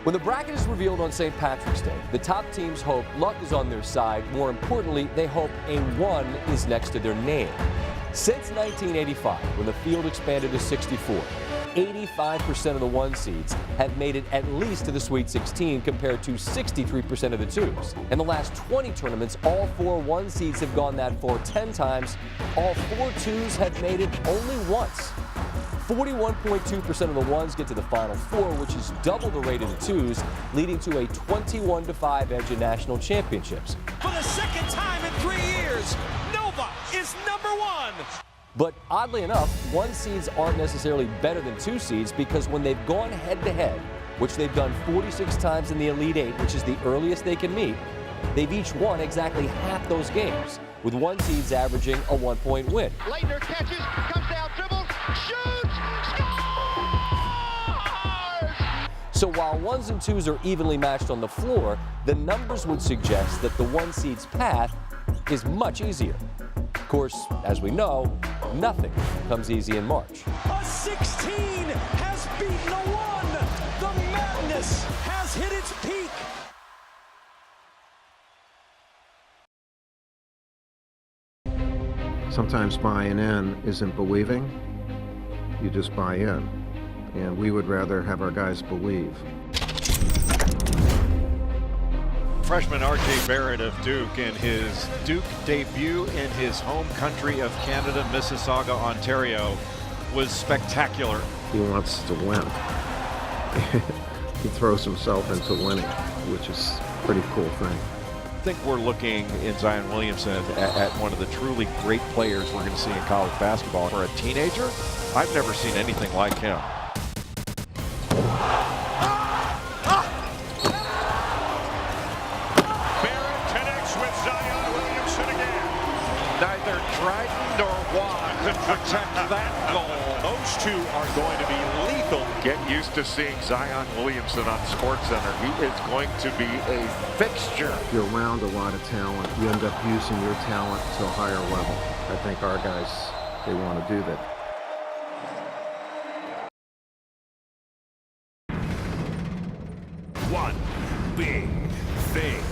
When the bracket is revealed on St. Patrick's Day, the top teams hope luck is on their side. More importantly, they hope a 1 is next to their name. Since 1985, when the field expanded to 64, 85% of the 1 seeds have made it at least to the Sweet 16 compared to 63% of the 2s. In the last 20 tournaments, all 4 1 seeds have gone that far 10 times. All 4 2s have made it only once. 41.2% of the 1s get to the Final Four, which is double the rate of the 2s, leading to a 21-5 edge in national championships. For the second time in 3 years, Nova is number 1. But oddly enough, 1 seeds aren't necessarily better than 2 seeds because when they've gone head-to-head, which they've done 46 times in the Elite 8, which is the earliest they can meet, they've each won exactly half those games, with 1 seeds averaging a 1-point win. Leitner catches, comes down, dribbles, shoots, scores! So while 1s and 2s are evenly matched on the floor, the numbers would suggest that the 1 seed's path is much easier. Of course, as we know, nothing comes easy in March. A 16 has beaten a 1. The madness has hit its peak. Sometimes buying in isn't believing, you just buy in. And we would rather have our guys believe. Freshman R.J. Barrett of Duke in his Duke debut in his home country of Canada, Mississauga, Ontario, was spectacular. He wants to win. He throws himself into winning, which is a pretty cool thing. I think we're looking in Zion Williamson at one of the truly great players we're going to see in college basketball. For a teenager, I've never seen anything like him. Neither Dryden nor Watt could protect that goal. Those two are going to be lethal. Get used to seeing Zion Williamson on SportsCenter. He is going to be a fixture. If you're around a lot of talent, you end up using your talent to a higher level. I think our guys, they want to do that. One big thing.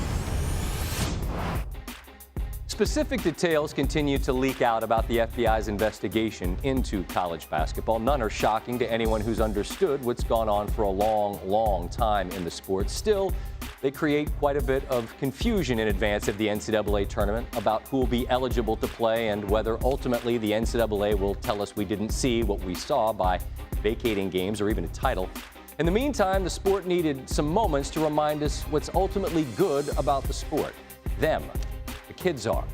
Specific details continue to leak out about the FBI's investigation into college basketball. None are shocking to anyone who's understood what's gone on for a long, long time in the sport. Still, they create quite a bit of confusion in advance of the NCAA tournament about who will be eligible to play and whether ultimately the NCAA will tell us we didn't see what we saw by vacating games or even a title. In the meantime, the sport needed some moments to remind us what's ultimately good about the sport. Them. The kids are.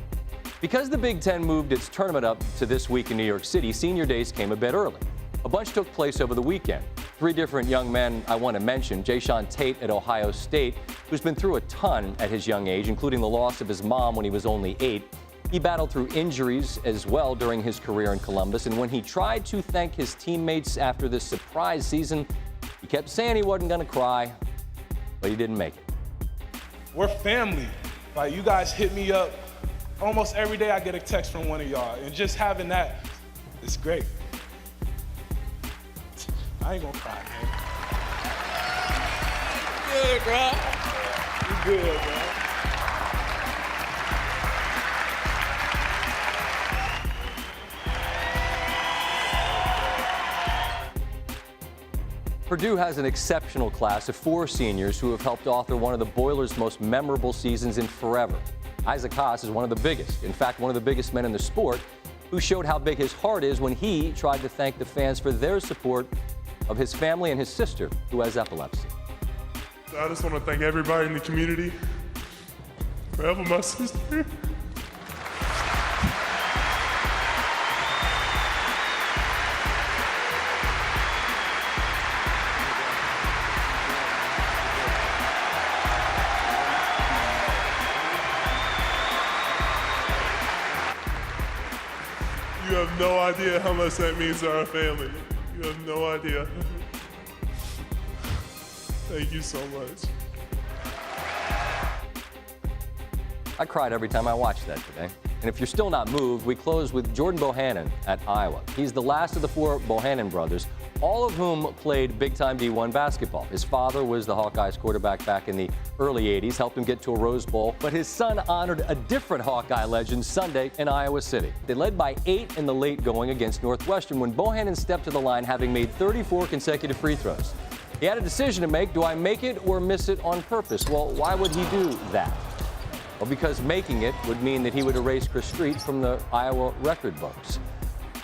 Because the Big Ten moved its tournament up to this week in New York City, senior days came a bit early. A bunch took place over the weekend. 3 different young men I want to mention. Jayshawn Tate at Ohio State, who's been through a ton at his young age, including the loss of his mom when he was only 8. He battled through injuries as well during his career in Columbus, and when he tried to thank his teammates after this surprise season, he kept saying he wasn't going to cry, but he didn't make it. We're family. Like, you guys hit me up almost every day. I get a text from one of y'all, and just having that is great. I ain't gonna cry, man. You good, bro? You good, bro? Purdue has an exceptional class of 4 seniors who have helped author one of the Boilers' most memorable seasons in forever. Isaac Haas is one of the biggest, in fact, one of the biggest men in the sport, who showed how big his heart is when he tried to thank the fans for their support of his family and his sister, who has epilepsy. I just want to thank everybody in the community for helping my sister. You have no idea how much that means to our family. You have no idea. Thank you so much. I cried every time I watched that today. And if you're still not moved, we close with Jordan Bohannon at Iowa. He's the last of the 4 Bohannon brothers, all of whom played big-time D1 basketball. His father was the Hawkeyes quarterback back in the early 80s, helped him get to a Rose Bowl, but his son honored a different Hawkeye legend Sunday in Iowa City. They led by 8 in the late going against Northwestern when Bohannon stepped to the line having made 34 consecutive free throws. He had a decision to make. Do I make it or miss it on purpose? Well, why would he do that? Well, because making it would mean that he would erase Chris Street from the Iowa record books.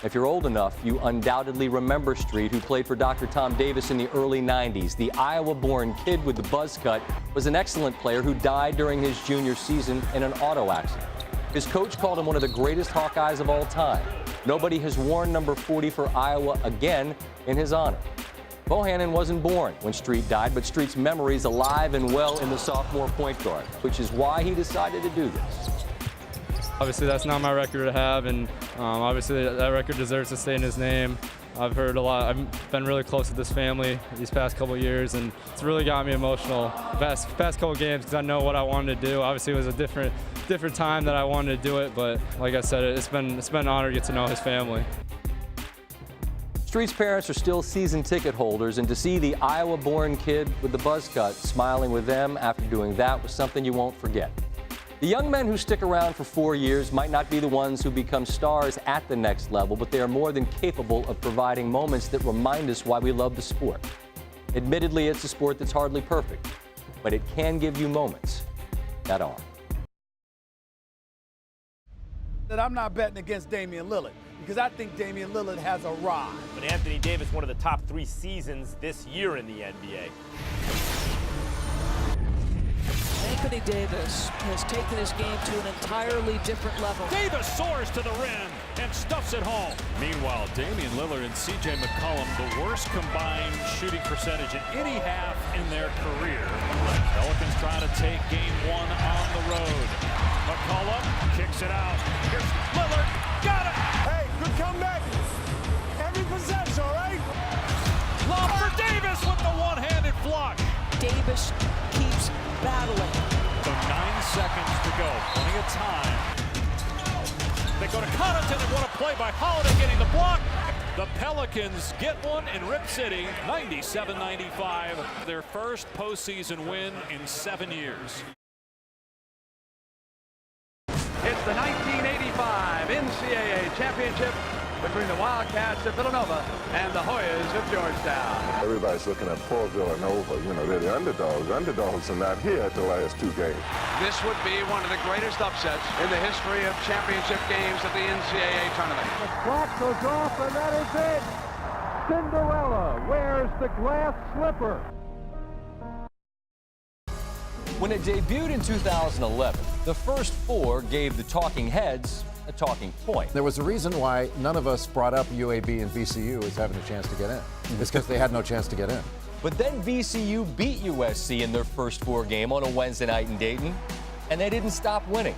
If you're old enough, you undoubtedly remember Street, who played for Dr. Tom Davis in the early 90s. The Iowa-born kid with the buzz cut was an excellent player who died during his junior season in an auto accident. His coach called him one of the greatest Hawkeyes of all time. Nobody has worn number 40 for Iowa again in his honor. Bohannon wasn't born when Street died, but Street's memory is alive and well in the sophomore point guard, which is why he decided to do this. Obviously, that's not my record to have, and obviously that record deserves to stay in his name. I've heard a lot. I've been really close with this family these past couple of years, and it's really got me emotional past couple of games because I know what I wanted to do. Obviously, it was a different time that I wanted to do it, but like I said, it's been an honor to get to know his family. Street's parents are still season ticket holders, and to see the Iowa-born kid with the buzz cut smiling with them after doing that was something you won't forget. The young men who stick around for 4 years might not be the ones who become stars at the next level, but they are more than capable of providing moments that remind us why we love the sport. Admittedly, it's a sport that's hardly perfect, but it can give you moments that are. That I'm not betting against Damian Lillard because I think Damian Lillard has a ride. But Anthony Davis, one of the top 3 seasons this year in the NBA. Anthony Davis has taken his game to an entirely different level. Davis soars to the rim and stuffs it home. Meanwhile, Damian Lillard and C.J. McCollum, the worst combined shooting percentage in any half in their career. Pelicans trying to take game 1 on the road. McCollum kicks it out. Here's Lillard. Got it. Hey, good comeback. Every possession, all right? Lob for Davis with the one-handed block. Davis keeps battling. So 9 seconds to go. Plenty of time. They go to Connaughton and what a play by Holiday getting the block. The Pelicans get one in Rip City, 97-95. Their first postseason win in 7 years. It's the 1985 NCAA championship between the Wildcats of Villanova and the Hoyas of Georgetown. Everybody's looking at poor Villanova. You know, they're the underdogs. Underdogs are not here at the last 2 games. This would be one of the greatest upsets in the history of championship games of the NCAA tournament. The clock goes off, and that is it. Cinderella wears the glass slipper. When it debuted in 2011, the first 4 gave the talking heads a talking point. There was a reason why none of us brought up UAB and VCU as having a chance to get in. It's because they had no chance to get in. But then VCU beat USC in their first 4 game on a Wednesday night in Dayton, and they didn't stop winning.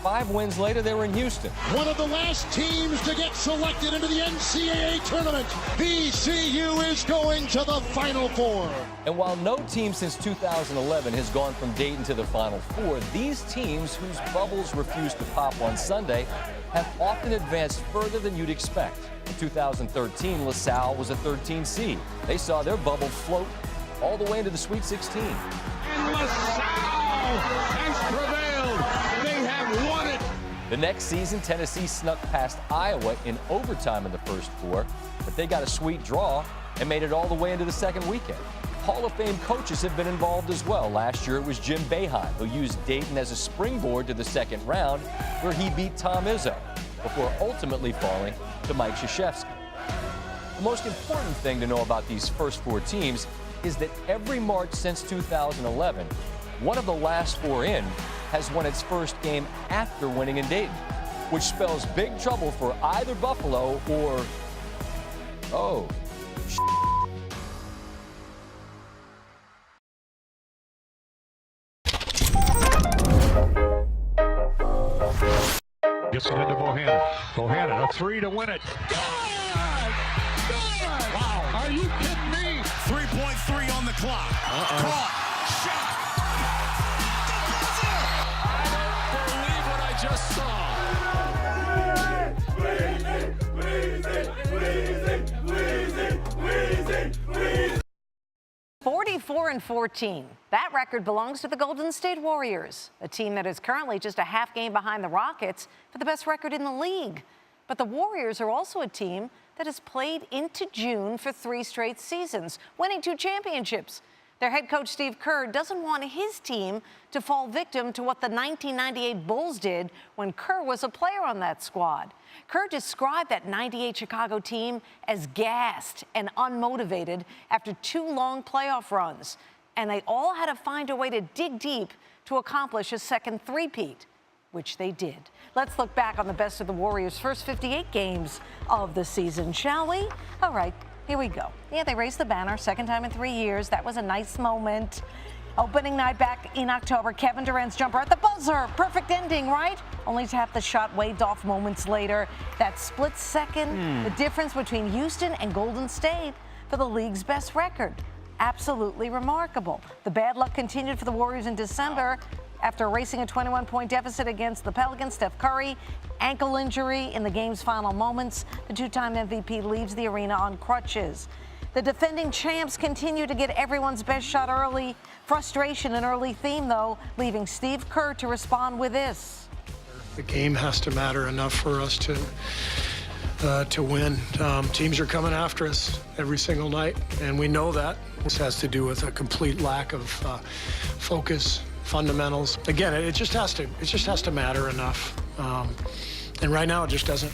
5 wins later, they were in Houston. One of the last teams to get selected into the NCAA tournament. VCU is going to the Final Four. And while no team since 2011 has gone from Dayton to the Final Four, these teams whose bubbles refused to pop on Sunday have often advanced further than you'd expect. In 2013, LaSalle was a 13 seed. They saw their bubble float all the way into the Sweet 16. And LaSalle has prevailed. They have won it. The next season, Tennessee snuck past Iowa in overtime in the first 4, but they got a sweet draw and made it all the way into the second weekend. Hall of Fame coaches have been involved as well. Last year, it was Jim Boeheim, who used Dayton as a springboard to the second round, where he beat Tom Izzo, before ultimately falling to Mike Krzyzewski. The most important thing to know about these first 4 teams is that every March since 2011, one of the last 4 in has won its first game after winning in Dayton, which spells big trouble for either Buffalo or, oh, Gets it into Bohannon. Bohannon, a 3 to win it. Wow. Are you kidding me? 3.3 on the clock. Caught. Shot. The buzzer! I don't believe what I just saw. 4-14. That record belongs to the Golden State Warriors, a team that is currently just a half game behind the Rockets for the best record in the league. But the Warriors are also a team that has played into June for 3 straight seasons, winning 2 championships. Their head coach, Steve Kerr, doesn't want his team to fall victim to what the 1998 Bulls did when Kerr was a player on that squad. Kerr described that 98 Chicago team as gassed and unmotivated after 2 long playoff runs, and they all had to find a way to dig deep to accomplish a second three-peat, which they did. Let's look back on the best of the Warriors' first 58 games of the season, shall we? All right. Here we go. Yeah, they raised the banner, second time in 3 years. That was a nice moment. Opening night back in October, Kevin Durant's jumper at the buzzer. Perfect ending, right? Only to have the shot waved off moments later. That split second, the difference between Houston and Golden State for the league's best record. Absolutely remarkable. The bad luck continued for the Warriors in December. After erasing a 21-point deficit against the Pelicans, Steph Curry, ankle injury in the game's final moments. The 2-time MVP leaves the arena on crutches. The defending champs continue to get everyone's best shot early. Frustration an early theme, though, leaving Steve Kerr to respond with this. The game has to matter enough for us to win. Teams are coming after us every single night, and we know that. This has to do with a complete lack of focus, fundamentals. Again, it just has to matter enough, and right now it just doesn't.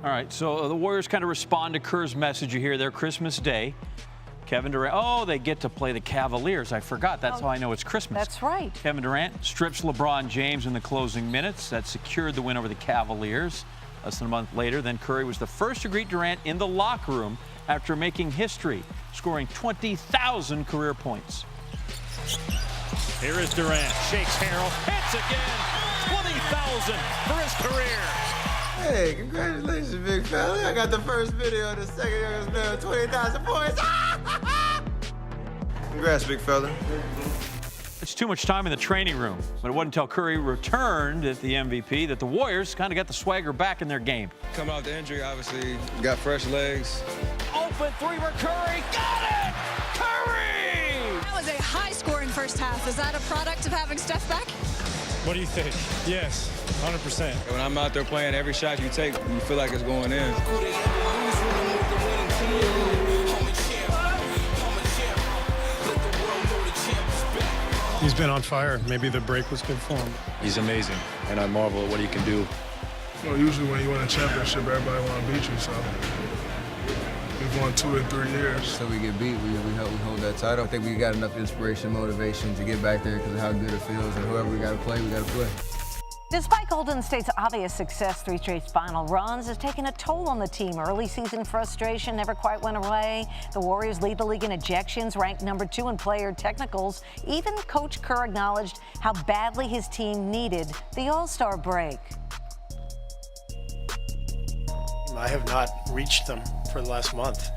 All right, so the Warriors kind of respond to Kerr's message. You hear their Christmas Day. Kevin Durant, oh, they get to play the Cavaliers. I forgot. That's how I know it's Christmas. That's right. Kevin Durant strips LeBron James in the closing minutes. That secured the win over the Cavaliers. Less than a month later, then Curry was the first to greet Durant in the locker room after making history, scoring 20,000 career points. Here is Durant, shakes Harrell, hits again, 20,000 for his career. Hey, congratulations, big fella. I got the first video of the second youngest man with 20,000 points. Congrats, big fella. It's too much time in the training room, but it wasn't until Curry returned at the MVP that the Warriors kind of got the swagger back in their game. Coming off the injury, obviously, got fresh legs. Open 3 for Curry, got it! Curry! That was a high-scoring first half. Is that a product of having Steph back? What do you think? Yes, 100%. When I'm out there playing, every shot you take, you feel like it's going in. He's been on fire. Maybe the break was good for him. He's amazing, and I marvel at what he can do. Well, usually when you win a championship, everybody want to beat you, so we've won 2 in 3 years. So we get beat, we hold that title. I think we got enough inspiration, motivation to get back there because of how good it feels, and whoever we got to play, we got to play. Despite Golden State's obvious success, 3 straight final runs has taken a toll on the team. Early season frustration never quite went away. The Warriors lead the league in ejections, ranked number 2 in player technicals. Even Coach Kerr acknowledged how badly his team needed the All-Star break. I have not reached them for the last month.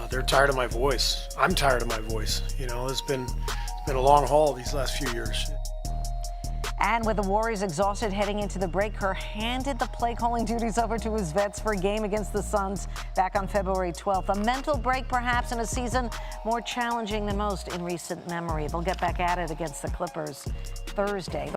They're tired of my voice. I'm tired of my voice. You know, it's been a long haul these last few years. And with the Warriors exhausted heading into the break, Kerr handed the play-calling duties over to his vets for a game against the Suns back on February 12th. A mental break, perhaps, in a season more challenging than most in recent memory. They'll get back at it against the Clippers Thursday.